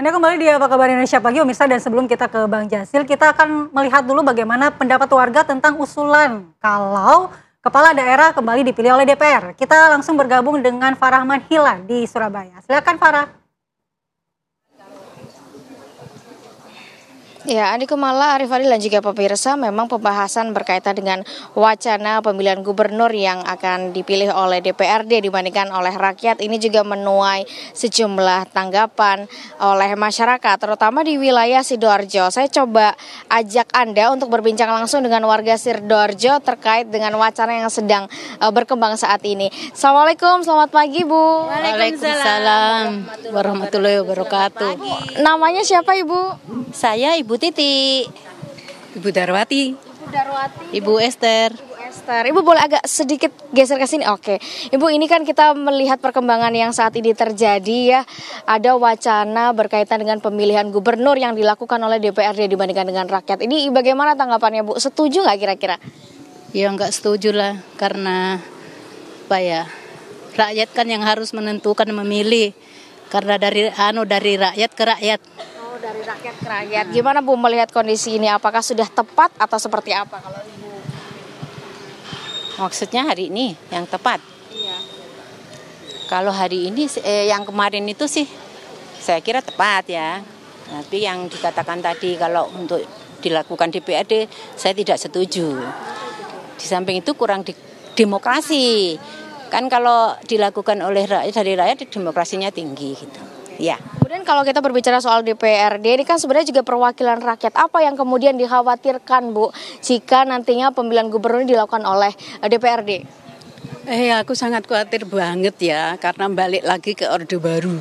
Anda kembali di Apa Kabar Indonesia Pagi, pemirsa, dan sebelum kita ke Bang Jasil, kita akan melihat dulu bagaimana pendapat warga tentang usulan kalau kepala daerah kembali dipilih oleh DPR. Kita langsung bergabung dengan Farahman Hilal di Surabaya. Silakan Farah. Ya, Andi Kumala, Arif Adil dan juga pemirsa, memang pembahasan berkaitan dengan wacana pemilihan gubernur yang akan dipilih oleh DPRD dibandingkan oleh rakyat ini juga menuai sejumlah tanggapan oleh masyarakat, terutama di wilayah Sidoarjo. Saya coba ajak Anda untuk berbincang langsung dengan warga Sidoarjo terkait dengan wacana yang sedang berkembang saat ini. Assalamualaikum, selamat pagi Bu. Waalaikumsalam warahmatullahi wabarakatuh. Namanya siapa Ibu? Saya Ibu Titi. Ibu Darwati. Ibu Esther. Ibu boleh agak sedikit geser ke sini? Oke. Ibu, ini kan kita melihat perkembangan yang saat ini terjadi ya. Ada wacana berkaitan dengan pemilihan gubernur yang dilakukan oleh DPRD dibandingkan dengan rakyat. Ini bagaimana tanggapannya Bu? Setuju nggak kira-kira? Ya nggak setuju lah, karena apa ya? Rakyat kan yang harus menentukan memilih. Karena dari rakyat ke rakyat. Dari rakyat ke rakyat. Gimana Bu melihat kondisi ini? Apakah sudah tepat atau seperti apa kalau Ibu? Maksudnya hari ini yang tepat? Iya. Kalau hari ini yang kemarin itu sih saya kira tepat ya. Tapi yang dikatakan tadi kalau untuk dilakukan DPRD saya tidak setuju. Di samping itu kurang demokrasi. Kan kalau dilakukan oleh rakyat, dari rakyat demokrasinya tinggi gitu. Ya. Kemudian kalau kita berbicara soal DPRD, ini kan sebenarnya juga perwakilan rakyat. Apa yang kemudian dikhawatirkan Bu jika nantinya pemilihan gubernur dilakukan oleh DPRD? Aku sangat khawatir banget ya, karena balik lagi ke Orde Baru.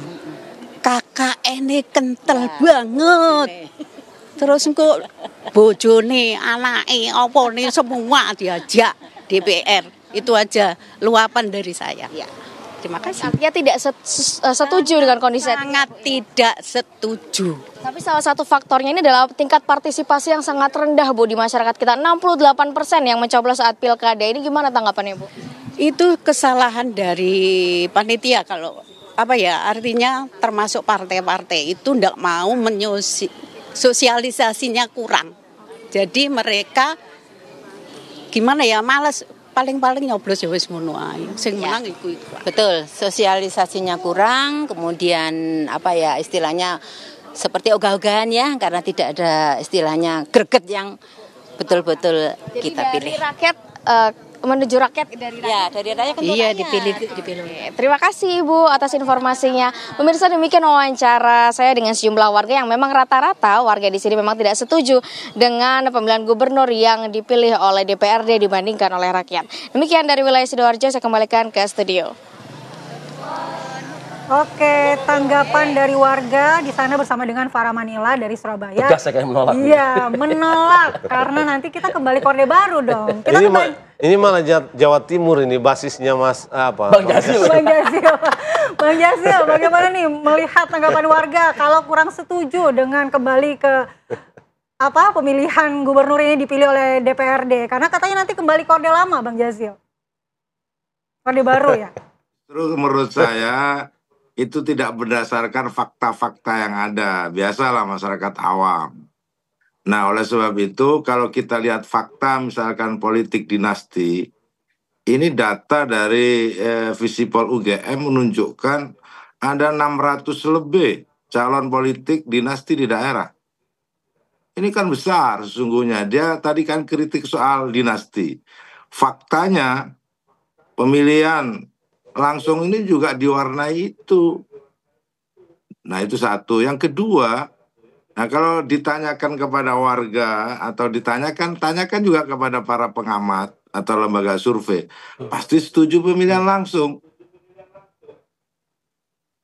KKN ini kental banget. Terus kok bojone, anake, apa nih semua diajak DPR. Itu aja luapan dari saya. Ya. Terima kasih. Artinya tidak setuju dengan kondisi sangat tidak setuju. Tapi salah satu faktornya ini adalah tingkat partisipasi yang sangat rendah Bu di masyarakat kita. 68% yang mencoblos saat pilkada. Ini gimana tanggapannya Bu? Itu kesalahan dari panitia, kalau artinya termasuk partai-partai itu tidak mau sosialisasinya kurang. Jadi mereka malas. Paling nyoblos ya wis ngono ae. Sing menang iku. Betul, sosialisasinya kurang, kemudian istilahnya seperti ogah-ogahan ya, karena tidak ada istilahnya greget yang betul-betul kita pilih. Jadi rakyat menuju rakyat dari rakyat. Ya, dari rakyat ke iya, rakyat. dipilih. Terima kasih Ibu atas informasinya. Pemirsa, demikian wawancara saya dengan sejumlah warga yang memang rata-rata warga di sini memang tidak setuju dengan pemilihan gubernur yang dipilih oleh DPRD dibandingkan oleh rakyat. Demikian dari wilayah Sidoarjo, saya kembalikan ke studio. Oke, tanggapan dari warga di sana bersama dengan Farah Manila dari Surabaya. Tegas ya, kayak menolak. Iya, menolak karena nanti kita kembali ke Orde Baru dong. Ini malah Jawa Timur ini basisnya Bang Jasil. Bang Jasil, bagaimana nih melihat tanggapan warga kalau kurang setuju dengan kembali ke pemilihan gubernur ini dipilih oleh DPRD? Karena katanya nanti kembali ke Orde Lama, Bang Jasil. Orde Baru ya. Terus menurut saya itu tidak berdasarkan fakta-fakta yang ada. Biasalah masyarakat awam. Nah, oleh sebab itu kalau kita lihat fakta misalkan politik dinasti, ini data dari Visipol UGM menunjukkan ada 600 lebih calon politik dinasti di daerah. Ini kan besar sesungguhnya. Dia tadi kan kritik soal dinasti. Faktanya pemilihan langsung ini juga diwarnai itu. Nah, itu satu. Yang kedua, kalau ditanyakan kepada warga atau tanyakan juga kepada para pengamat atau lembaga survei, pasti setuju pemilihan langsung.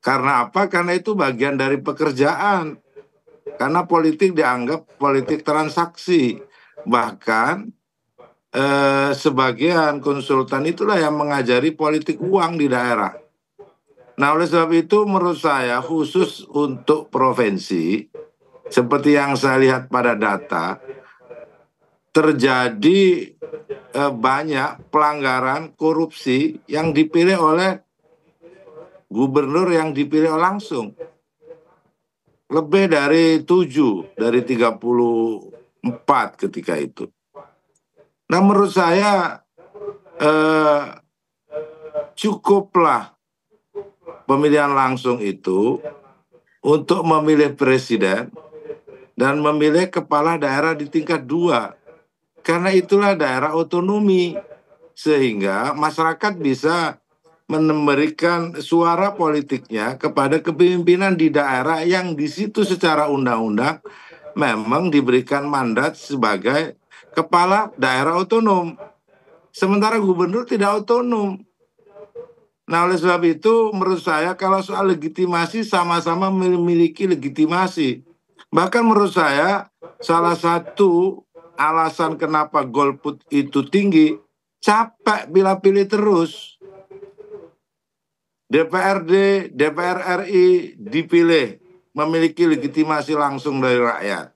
Karena apa? Karena itu bagian dari pekerjaan. Karena politik dianggap politik transaksi. Bahkan sebagian konsultan itulah yang mengajari politik uang di daerah. Nah, oleh sebab itu menurut saya khusus untuk provinsi, seperti yang saya lihat pada data, terjadi banyak pelanggaran korupsi yang dipilih oleh gubernur yang dipilih langsung. lebih dari 7 dari 34 ketika itu. Nah menurut saya cukuplah pemilihan langsung itu untuk memilih presiden dan memilih kepala daerah di tingkat 2. Karena itulah daerah otonomi. Sehingga masyarakat bisa memberikan suara politiknya kepada kepemimpinan di daerah yang di situ secara undang-undang memang diberikan mandat sebagai kepala daerah otonom. Sementara gubernur tidak otonom. Nah oleh sebab itu menurut saya kalau soal legitimasi sama-sama memiliki legitimasi. Bahkan menurut saya salah satu alasan kenapa golput itu tinggi, capek bila pilih terus. DPRD, DPR RI dipilih memiliki legitimasi langsung dari rakyat.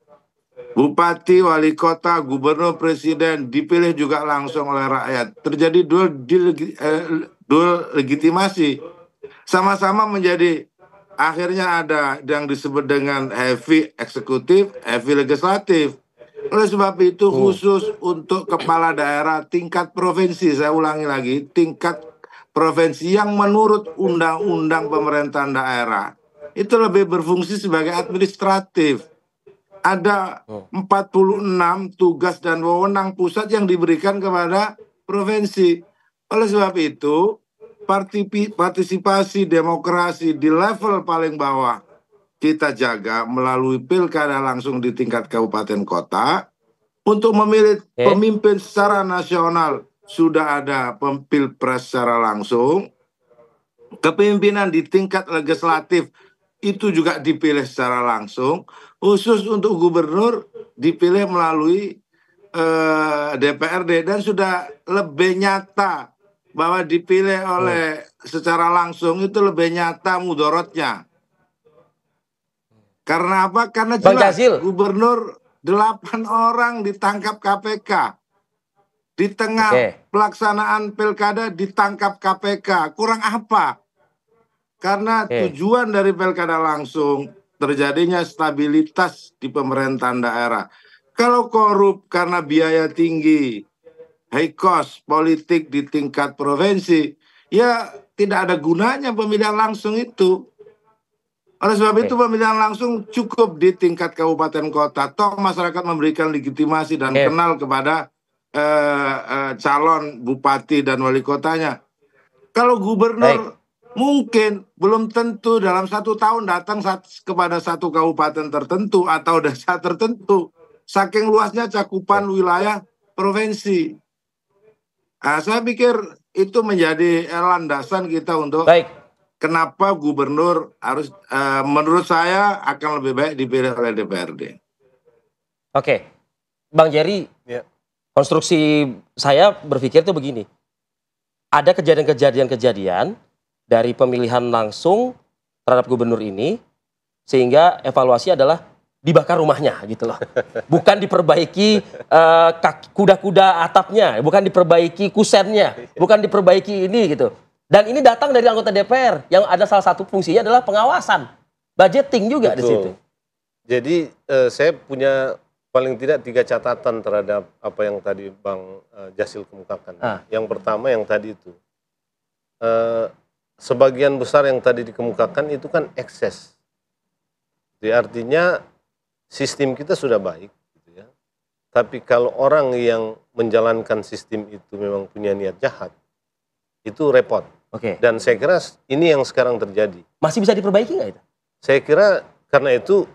Bupati, wali kota, gubernur, presiden dipilih juga langsung oleh rakyat. Terjadi dual legitimasi. Sama-sama menjadi, akhirnya ada yang disebut dengan heavy eksekutif, heavy legislatif. Oleh sebab itu khusus untuk kepala daerah tingkat provinsi, saya ulangi lagi, tingkat provinsi yang menurut undang-undang pemerintahan daerah itu lebih berfungsi sebagai administratif. Ada 46 tugas dan wewenang pusat yang diberikan kepada provinsi. Oleh sebab itu partisipasi demokrasi di level paling bawah kita jaga melalui pilkada langsung di tingkat kabupaten kota. Untuk memilih pemimpin secara nasional sudah ada pilpres secara langsung. Kepemimpinan di tingkat legislatif itu juga dipilih secara langsung. Khusus untuk gubernur dipilih melalui DPRD. Dan sudah lebih nyata bahwa dipilih oleh secara langsung itu lebih nyata mudorotnya. Karena apa? Karena jelas gubernur 8 orang ditangkap KPK. Di tengah pelaksanaan pilkada ditangkap KPK. Kurang apa? Karena tujuan dari pilkada langsung terjadinya stabilitas di pemerintahan daerah. Kalau korup karena biaya tinggi, high cost politik di tingkat provinsi, ya tidak ada gunanya pemilihan langsung itu. Oleh sebab itu pemilihan langsung cukup di tingkat kabupaten kota. Toh masyarakat memberikan legitimasi dan kenal kepada calon bupati dan wali kotanya. Kalau gubernur mungkin belum tentu dalam 1 tahun datang kepada satu kabupaten tertentu atau desa tertentu. Saking luasnya cakupan wilayah provinsi. Saya pikir itu menjadi landasan kita untuk kenapa gubernur harus, menurut saya akan lebih baik dipilih oleh DPRD. Oke, Bang Jerry, konstruksi saya berpikir itu begini. Ada kejadian-kejadian dari pemilihan langsung terhadap gubernur ini, sehingga evaluasi adalah dibakar rumahnya gitu loh. Bukan diperbaiki kuda-kuda atapnya, bukan diperbaiki kusennya, bukan diperbaiki ini gitu. Dan ini datang dari anggota DPR yang ada salah satu fungsinya adalah pengawasan, budgeting juga di situ. Jadi saya punya paling tidak 3 catatan terhadap apa yang tadi Bang Jasil kemukakan. Yang pertama yang tadi itu, sebagian besar yang tadi dikemukakan itu kan ekses. Jadi artinya sistem kita sudah baik, gitu ya. Tapi kalau orang yang menjalankan sistem itu memang punya niat jahat, itu repot. Dan saya kira ini yang sekarang terjadi. Masih bisa diperbaiki nggak itu? Saya kira karena itu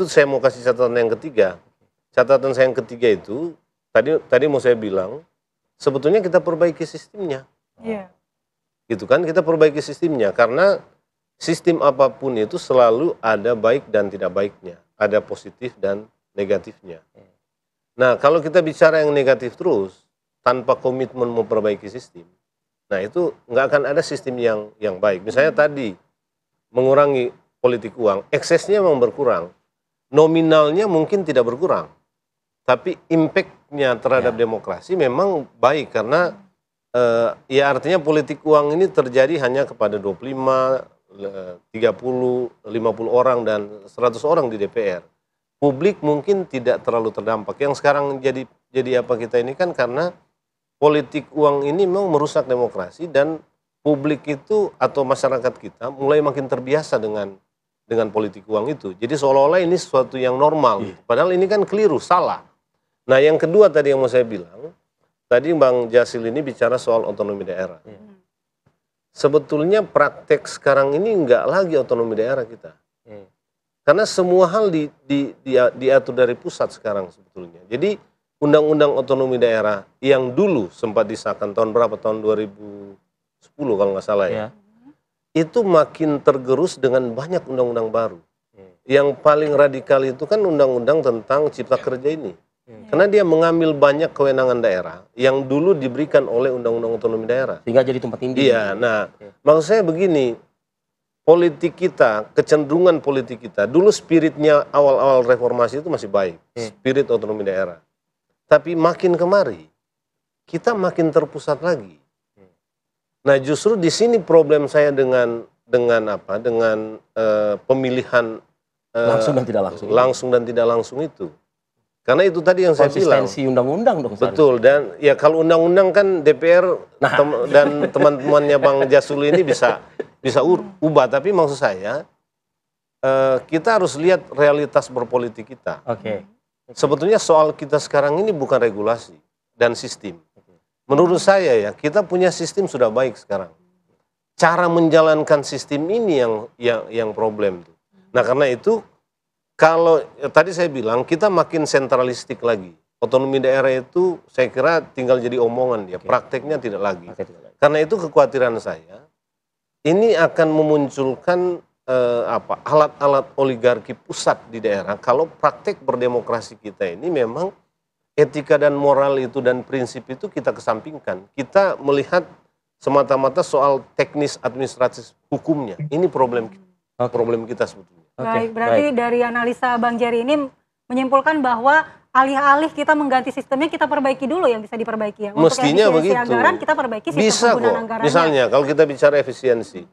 saya mau kasih catatan yang ketiga. Catatan saya yang ketiga itu tadi mau saya bilang sebetulnya kita perbaiki sistemnya. Gitu kan, kita perbaiki sistemnya karena sistem apapun itu selalu ada baik dan tidak baiknya, ada positif dan negatifnya. Nah, kalau kita bicara yang negatif terus tanpa komitmen memperbaiki sistem, nah itu nggak akan ada sistem yang baik. Misalnya tadi mengurangi politik uang, eksesnya memang berkurang, nominalnya mungkin tidak berkurang, tapi impact-nya terhadap demokrasi memang baik karena ya artinya politik uang ini terjadi hanya kepada 25 30, 50 orang dan 100 orang di DPR. Publik mungkin tidak terlalu terdampak. Yang sekarang jadi apa kita ini kan karena politik uang ini memang merusak demokrasi dan publik itu atau masyarakat kita mulai makin terbiasa dengan politik uang itu. Jadi seolah-olah ini sesuatu yang normal. Padahal ini kan keliru, salah. Nah yang kedua tadi yang mau saya bilang, tadi Bang Jasil ini bicara soal otonomi daerah. Sebetulnya praktek sekarang ini enggak lagi otonomi daerah kita. Karena semua hal diatur dari pusat sekarang sebetulnya. Jadi undang-undang otonomi daerah yang dulu sempat disahkan tahun berapa? Tahun 2010 kalau nggak salah ya. Itu makin tergerus dengan banyak undang-undang baru. Yang paling radikal itu kan undang-undang tentang cipta kerja ini. Karena dia mengambil banyak kewenangan daerah yang dulu diberikan oleh undang-undang otonomi daerah. Sehingga jadi tempat tinggi. Iya, nah maksud saya begini, politik kita, kecenderungan politik kita, dulu spiritnya awal-awal reformasi itu masih baik, spirit otonomi daerah. Tapi makin kemari, kita makin terpusat lagi. Nah justru di sini problem saya dengan pemilihan langsung dan tidak langsung. Langsung dan tidak langsung itu. Karena itu tadi yang saya bilang. Konsistensi undang-undang dong. Betul, dan ya kalau undang-undang kan DPR dan teman-temannya Bang Jasul ini bisa ubah. Tapi maksud saya kita harus lihat realitas berpolitik kita. Sebetulnya soal kita sekarang ini bukan regulasi dan sistem. Menurut saya ya kita punya sistem sudah baik sekarang. Cara menjalankan sistem ini yang problem. Nah karena itu kalau tadi saya bilang kita makin sentralistik lagi. Otonomi daerah itu saya kira tinggal jadi omongan dia, prakteknya tidak lagi. Karena itu kekhawatiran saya ini akan memunculkan alat-alat oligarki pusat di daerah kalau praktek berdemokrasi kita ini memang etika dan moral itu dan prinsip itu kita kesampingkan. Kita melihat semata-mata soal teknis administratif hukumnya. Ini problem kita sebetulnya. Baik, berarti dari analisa Bang Jerry ini menyimpulkan bahwa alih-alih kita mengganti sistemnya, kita perbaiki dulu yang bisa diperbaiki ya. Mestinya untuk begitu. Anggaran kita perbaiki sistem bisa penggunaan kok. anggarannya. Misalnya kalau kita bicara efisiensi,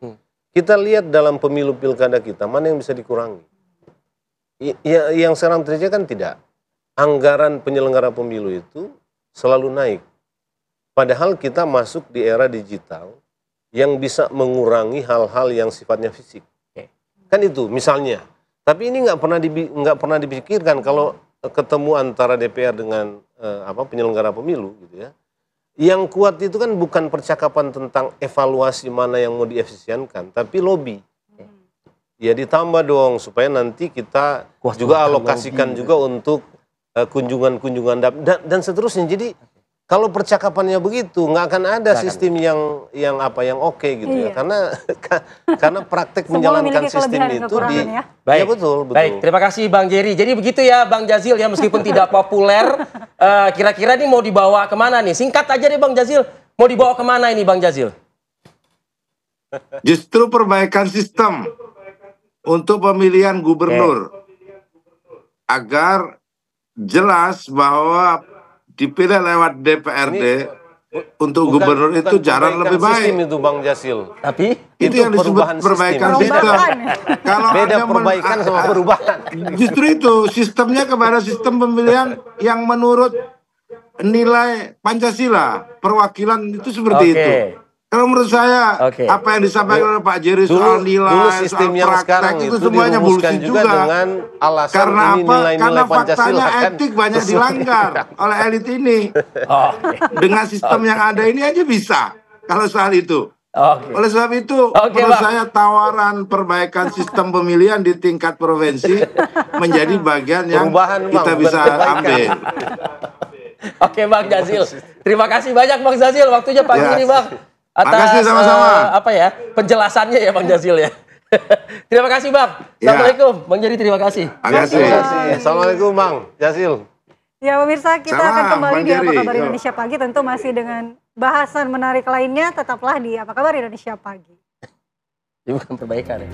kita lihat dalam pemilu pilkada kita mana yang bisa dikurangi. Yang sekarang terjadi kan tidak. Anggaran penyelenggara pemilu itu selalu naik. Padahal kita masuk di era digital yang bisa mengurangi hal-hal yang sifatnya fisik. Kan itu misalnya. Tapi ini nggak pernah dipikirkan kalau ketemu antara DPR dengan penyelenggara pemilu gitu ya. Yang kuat itu kan bukan percakapan tentang evaluasi mana yang mau diefisienkan, tapi lobby. Ya ditambah dong supaya nanti kita juga alokasikan juga untuk kunjungan-kunjungan dan seterusnya. Jadi kalau percakapannya begitu nggak akan ada sistem yang oke gitu ya. Karena praktek menjalankan sistem itu Baik. Ya betul. Baik, terima kasih Bang Jerry. Jadi begitu ya Bang Jazil ya, meskipun tidak populer, kira-kira ini mau dibawa kemana nih? Singkat aja deh Bang Jazil, mau dibawa kemana ini Bang Jazil? Justru perbaikan sistem untuk pemilihan gubernur agar jelas bahwa dipilih lewat DPRD untuk gubernur itu jalan lebih baik. Sistem itu Bang Jasil. Tapi itu yang disebut perbaikan sistem. Kalau beda perbaikan sama perubahan. Justru itu sistemnya kepada sistem pemilihan yang menurut nilai Pancasila, perwakilan itu seperti itu. Kalau menurut saya apa yang disampaikan oleh Pak Jerry soal nilai, sistem soal yang praktek sekarang itu semuanya bullshit juga. Dengan alasan karena ini apa? nilai-nilai Karena Pancasila faktanya kan etik banyak dilanggar oleh elit ini. Dengan sistem yang ada ini aja bisa kalau soal itu. Oleh sebab itu menurut saya tawaran perbaikan sistem pemilihan di tingkat provinsi menjadi bagian yang kita bisa ambil. Oke Bang Jazil, terima kasih banyak Bang Jazil, waktunya pagi ini Bang. Atas sama-sama. Penjelasannya ya Bang Jazil ya. Terima kasih Bang. Assalamualaikum Bang Jerry, terima kasih. Terima kasih. Assalamualaikum Bang Jazil. Ya pemirsa, kita akan kembali di Apa Kabar Jerry. Indonesia Pagi, tentu masih dengan bahasan menarik lainnya. Tetaplah di Apa Kabar Indonesia Pagi. Ini bukan perbaikan ya.